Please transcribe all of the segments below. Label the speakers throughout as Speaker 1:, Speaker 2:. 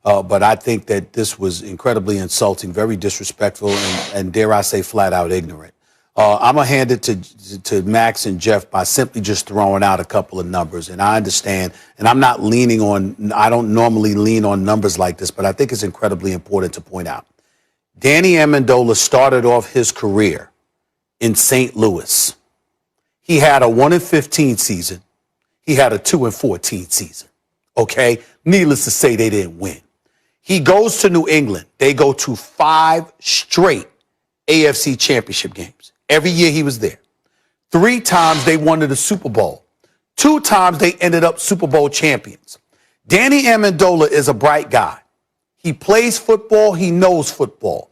Speaker 1: But I think that this was incredibly insulting, very disrespectful, and dare I say, flat out ignorant. I'm going to hand it to Max and Jeff by simply just throwing out a couple of numbers. And I understand, and I don't normally lean on numbers like this, but I think it's incredibly important to point out. Danny Amendola started off his career in St. Louis. He had a 1-15 season. He had a 2-14 season. Okay? Needless to say, they didn't win. He goes to New England. They go to 5 straight AFC championship games. Every year he was there. 3 times they won the Super Bowl. 2 times they ended up Super Bowl champions. Danny Amendola is a bright guy. He plays football. He knows football.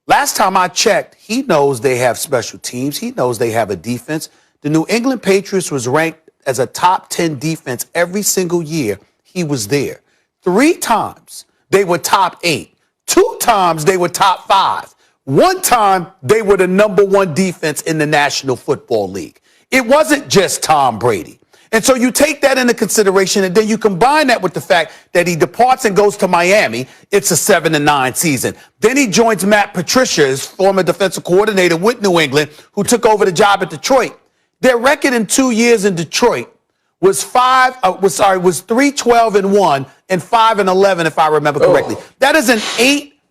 Speaker 1: Last time I checked, he knows they have special teams. He knows they have a defense. The New England Patriots was ranked as a top 10 defense every single year he was there. 3 times they were top 8. 2 times they were top 5. 1 time they were the number 1 defense in the National Football League. It wasn't just Tom Brady. And so you take that into consideration, and then you combine that with the fact that he departs and goes to Miami. It's a 7-9 season. Then he joins Matt Patricia, his former defensive coordinator with New England, who took over the job at Detroit. Their record in 2 years in Detroit was 3-12-1 and 5-11, if I remember correctly. That is an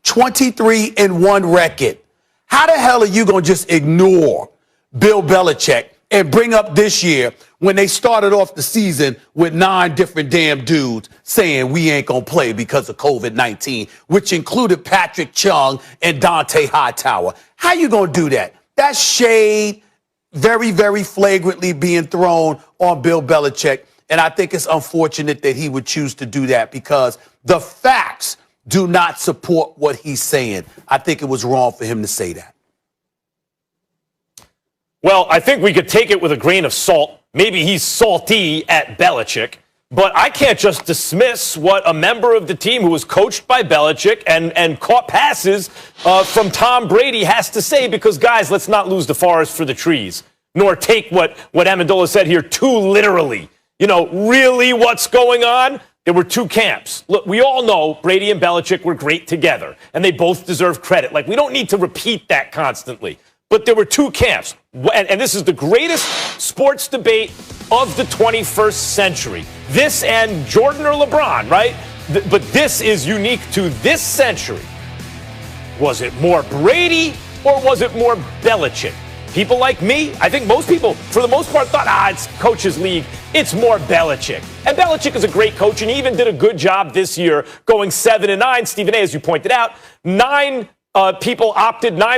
Speaker 1: 8-23-1 record. How the hell are you going to just ignore Bill Belichick and bring up this year when they started off the season with 9 different damn dudes saying we ain't going to play because of COVID-19, which included Patrick Chung and Dante Hightower? How you going to do that? That's shade very, very flagrantly being thrown on Bill Belichick. And I think it's unfortunate that he would choose to do that because the facts do not support what he's saying. I think it was wrong for him to say that.
Speaker 2: Well, I think we could take it with a grain of salt. Maybe he's salty at Belichick, but I can't just dismiss what a member of the team who was coached by Belichick and caught passes from Tom Brady has to say, because, guys, let's not lose the forest for the trees, nor take what Amendola said here too literally. You know, really what's going on? There were 2 camps. Look, we all know Brady and Belichick were great together, and they both deserve credit. Like, we don't need to repeat that constantly. But there were 2 camps, and this is the greatest sports debate of the 21st century. This and Jordan or LeBron, right? But this is unique to this century. Was it more Brady or was it more Belichick? People like me, I think most people, for the most part, thought, it's coach's league. It's more Belichick. And Belichick is a great coach, and he even did a good job this year going 7-9. Stephen A., as you pointed out, 9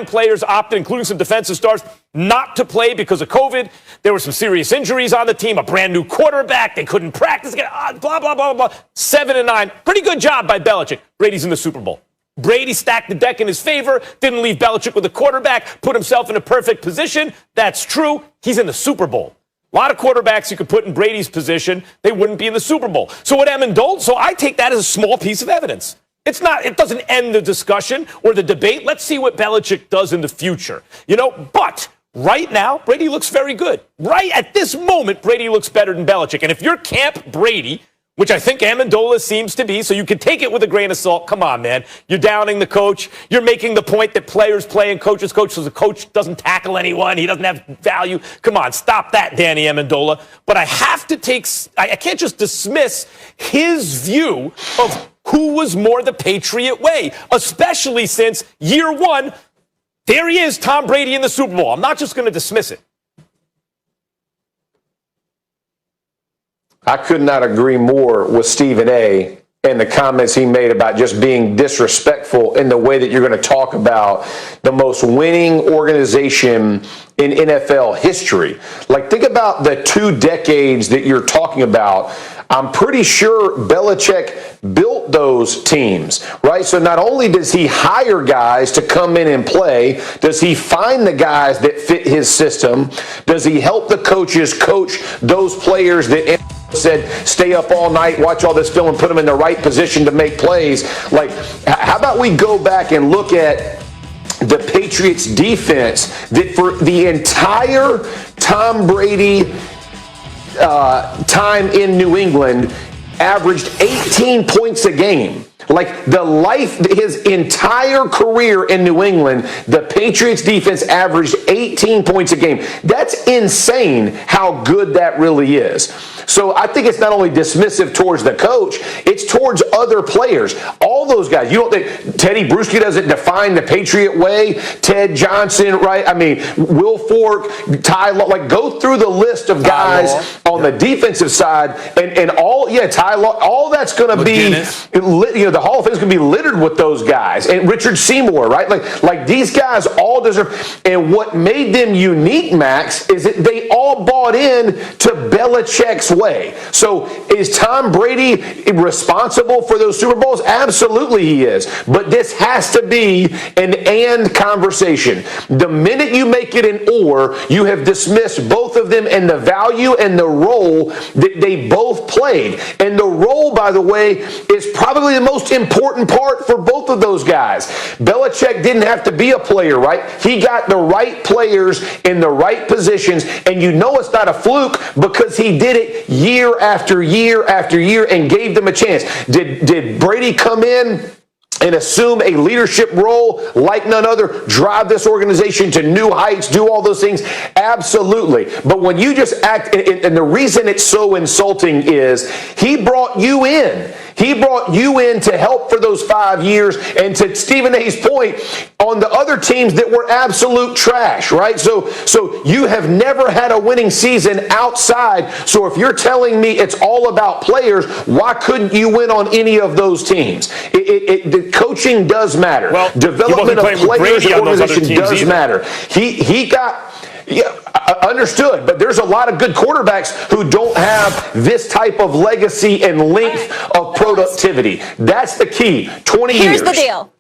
Speaker 2: players opted, including some defensive stars, not to play because of COVID. There were some serious injuries on the team, a brand new quarterback. They couldn't practice again, blah, blah, blah, blah. 7-9. Pretty good job by Belichick. Brady's in the Super Bowl. Brady stacked the deck in his favor, didn't leave Belichick with a quarterback, put himself in a perfect position. That's true. He's in the Super Bowl. A lot of quarterbacks you could put in Brady's position, they wouldn't be in the Super Bowl. So I take that as a small piece of evidence. It doesn't end the discussion or the debate. Let's see what Belichick does in the future. But right now, Brady looks very good. Right at this moment, Brady looks better than Belichick. And if you're Camp Brady, which I think Amendola seems to be, so you can take it with a grain of salt. Come on, man. You're downing the coach. You're making the point that players play and coaches coach, so the coach doesn't tackle anyone. He doesn't have value. Come on, stop that, Danny Amendola. But I can't just dismiss his view of who was more the Patriot way, especially since year 1, there he is, Tom Brady in the Super Bowl. I'm not just going to dismiss it.
Speaker 3: I could not agree more with Stephen A. and the comments he made about just being disrespectful in the way that you're going to talk about the most winning organization in NFL history. Like, think about the 2 decades that you're talking about. I'm pretty sure Belichick built those teams, right? So not only does he hire guys to come in and play, does he find the guys that fit his system? Does he help the coaches coach those players that said stay up all night, watch all this film, and put them in the right position to make plays? Like, how about we go back and look at the Patriots defense that for the entire Tom Brady time in New England, averaged 18 points a game. Like his entire career in New England, the Patriots defense averaged 18 points a game. That's insane how good that really is. So I think it's not only dismissive towards the coach, it's towards other players. All those guys. You don't think Teddy Bruschi doesn't define the Patriot way? Ted Johnson, right? I mean, Will Fork, Ty Law. Like, go through the list of guys on the defensive side, and all, Ty Law, all that's going to be, the Hall of Fame is going to be littered with those guys. And Richard Seymour, right? Like these guys all deserve. And what made them unique, Max, is that they all bought in to Belichick's way. So is Tom Brady responsible for those Super Bowls? Absolutely he is. But this has to be an and conversation. The minute you make it an or, you have dismissed both of them and the value and the role that they both played. And the role, by the way, is probably the most important part for both of those guys. Belichick didn't have to be a player, right? He got the right players in the right positions, and you know it's not a fluke because he did it year after year after year and gave them a chance. Did Brady come in and assume a leadership role like none other, drive this organization to new heights, do all those things? Absolutely. But when you just act, and the reason it's so insulting is he brought you in. He brought you in to help for those 5 years, and to Stephen A's point, on the other teams that were absolute trash, right? So you have never had a winning season outside. So if you're telling me it's all about players, why couldn't you win on any of those teams? The coaching does matter.
Speaker 2: Well,
Speaker 3: development of players and organization does matter. He got... Yeah, understood. But there's a lot of good quarterbacks who don't have this type of legacy and length of productivity. That's the key. 20 years.
Speaker 4: Here's the deal.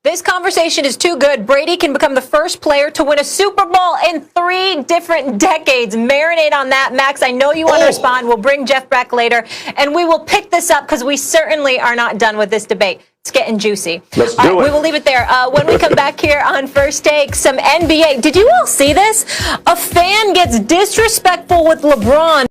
Speaker 4: This conversation is too good. Brady can become the first player to win a Super Bowl in 3 different decades. Marinate on that, Max. I know you want to respond. We'll bring Jeff back later, and we will pick this up because we certainly are not done with this debate. It's getting juicy.
Speaker 3: Let's do it.
Speaker 4: We will leave it there. When we come back here on First Take, some NBA. Did you all see this? A fan gets disrespectful with LeBron.